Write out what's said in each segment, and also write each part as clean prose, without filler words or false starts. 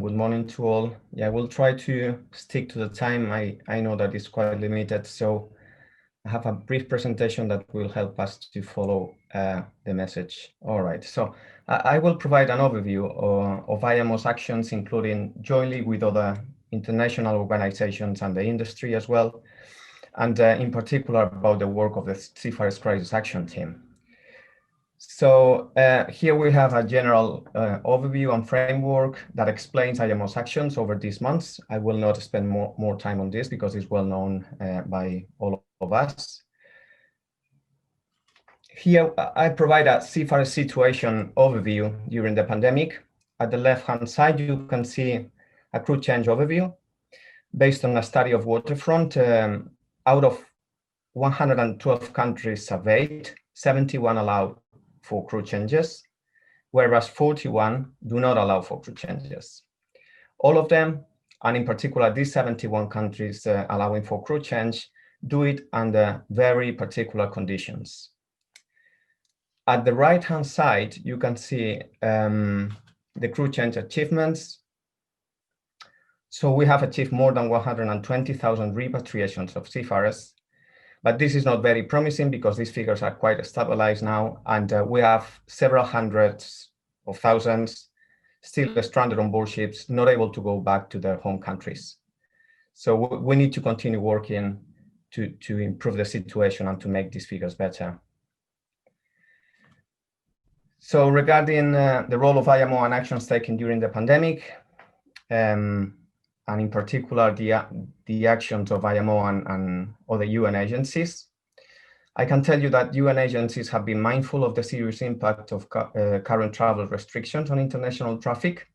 and good morning to all. Yeah, I will try to stick to the time. I know that it's quite limited, so I have a brief presentation that will help us to follow the message. All right, so I will provide an overview of IMO's actions, including jointly with other international organizations and the industry as well, and in particular about the work of the Seafarers Crisis Action Team. So here we have a general overview and framework that explains IMO's actions over these months. I will not spend more time on this because it's well known by all of us. Here I provide a seafarer situation overview during the pandemic. At the left-hand side, you can see a crew change overview based on a study of Waterfront. Out of 112 countries surveyed, 71 allowed for crew changes, whereas 41 do not allow for crew changes. All of them, and in particular these 71 countries allowing for crew change, do it under very particular conditions. At the right-hand side, you can see the crew change achievements. So we have achieved more than 120,000 repatriations of seafarers. But this is not very promising because these figures are quite stabilized now, and we have several hundreds of thousands still stranded on board ships, not able to go back to their home countries. So we need to continue working to improve the situation and to make these figures better. So regarding the role of IMO and actions taken during the pandemic, and in particular the actions of IMO and other UN agencies, I can tell you that UN agencies have been mindful of the serious impact of current travel restrictions on international traffic,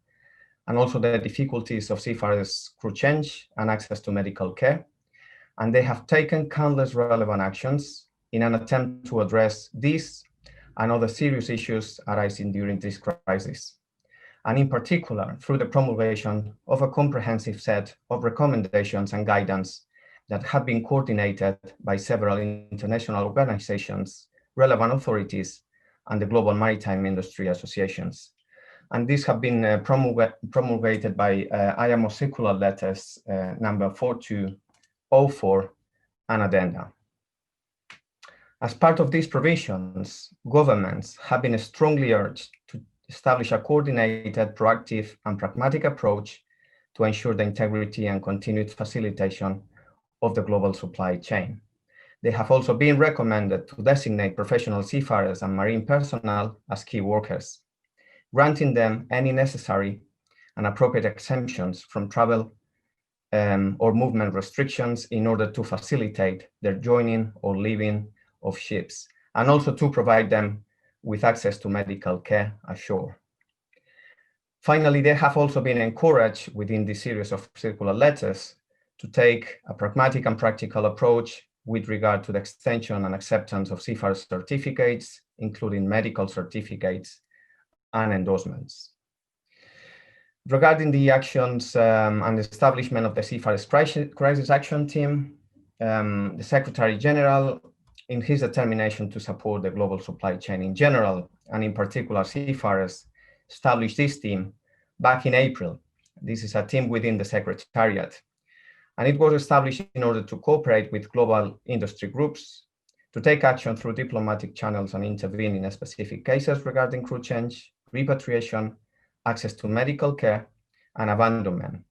and also the difficulties of seafarers' crew change and access to medical care. And they have taken countless relevant actions in an attempt to address these and other serious issues arising during this crisis, and in particular through the promulgation of a comprehensive set of recommendations and guidance that have been coordinated by several international organizations, relevant authorities, and the global maritime industry associations. And these have been promulgated by IMO Circular Letters number 4204 and addenda. As part of these provisions, governments have been strongly urged to establish a coordinated, proactive, and pragmatic approach to ensure the integrity and continued facilitation of the global supply chain. They have also been recommended to designate professional seafarers and marine personnel as key workers, granting them any necessary and appropriate exemptions from travel or movement restrictions in order to facilitate their joining or leaving of ships, and also to provide them with access to medical care ashore. Finally, they have also been encouraged within this series of circular letters to take a pragmatic and practical approach with regard to the extension and acceptance of seafarer certificates, including medical certificates and endorsements. Regarding the actions and establishment of the Seafarers Crisis Action Team, the Secretary General, in his determination to support the global supply chain in general, and in particular seafarers, established this team back in April. This is a team within the Secretariat. And it was established in order to cooperate with global industry groups, to take action through diplomatic channels and intervene in specific cases regarding crew change, repatriation, access to medical care, and abandonment.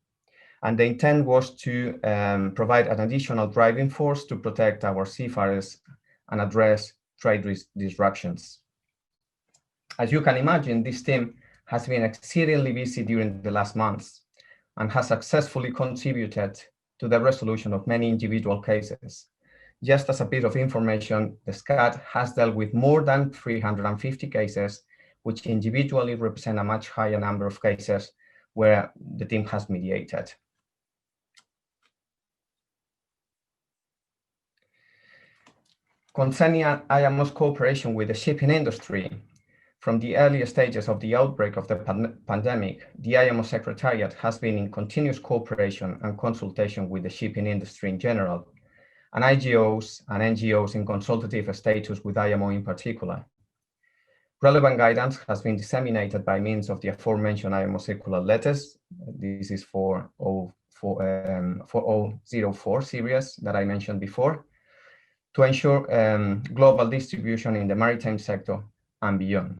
And the intent was to provide an additional driving force to protect our seafarers and address trade disruptions. As you can imagine, this team has been exceedingly busy during the last months and has successfully contributed to the resolution of many individual cases. Just as a bit of information, the SCAD has dealt with more than 350 cases, which individually represent a much higher number of cases where the team has mediated. Concerning IMO's cooperation with the shipping industry, from the earlier stages of the outbreak of the pandemic, the IMO Secretariat has been in continuous cooperation and consultation with the shipping industry in general, and IGOs and NGOs in consultative status with IMO in particular. Relevant guidance has been disseminated by means of the aforementioned IMO circular letters. This is for 4004 series that I mentioned before, to ensure global distribution in the maritime sector and beyond.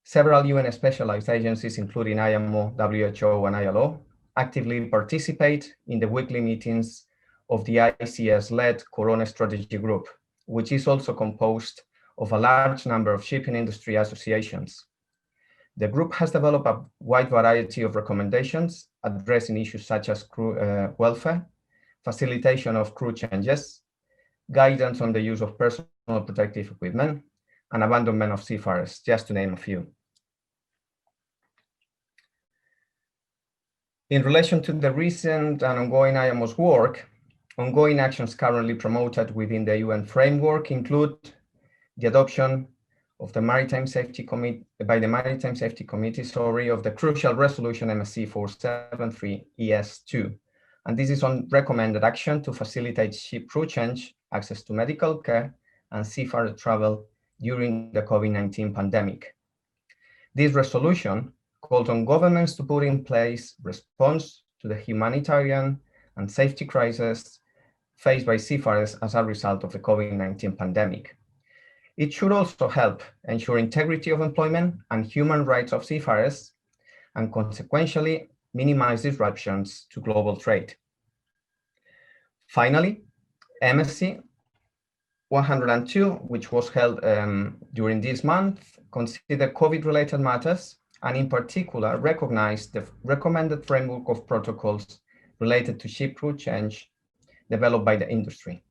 Several UN specialized agencies, including IMO, WHO, and ILO, actively participate in the weekly meetings of the ICS-led Corona Strategy Group, which is also composed of a large number of shipping industry associations. The group has developed a wide variety of recommendations addressing issues such as crew welfare, facilitation of crew changes, guidance on the use of personal protective equipment, and abandonment of seafarers, just to name a few. In relation to the recent and ongoing IMO's work, ongoing actions currently promoted within the UN framework include the adoption of the Maritime Safety Committee by the Maritime Safety Committee, of the crucial resolution MSC 473 ES2. And this is on recommended action to facilitate ship crew change, access to medical care, and seafarer travel during the COVID-19 pandemic. This resolution calls on governments to put in place response to the humanitarian and safety crisis faced by seafarers as a result of the COVID-19 pandemic. It should also help ensure integrity of employment and human rights of seafarers, and consequentially minimize disruptions to global trade. Finally, MSC 102, which was held during this month, considered COVID-related matters, and in particular recognized the recommended framework of protocols related to ship crew change developed by the industry.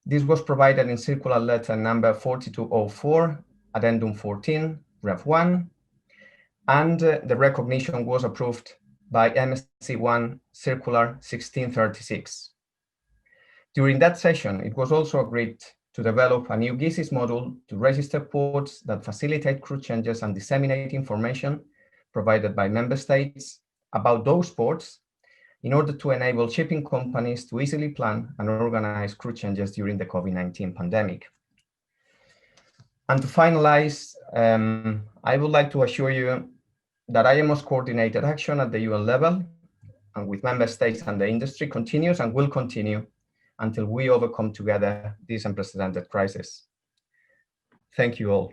This was provided in circular letter number 4204, addendum 14, Rev 1, and the recognition was approved by MSC 1 circular 1636. During that session, it was also agreed to develop a new GISIS module to register ports that facilitate crew changes and disseminate information provided by member states about those ports in order to enable shipping companies to easily plan and organize crew changes during the COVID-19 pandemic. And to finalize, I would like to assure you that IMO's coordinated action at the UN level and with member states and the industry continues and will continue until we overcome together this unprecedented crisis. Thank you all.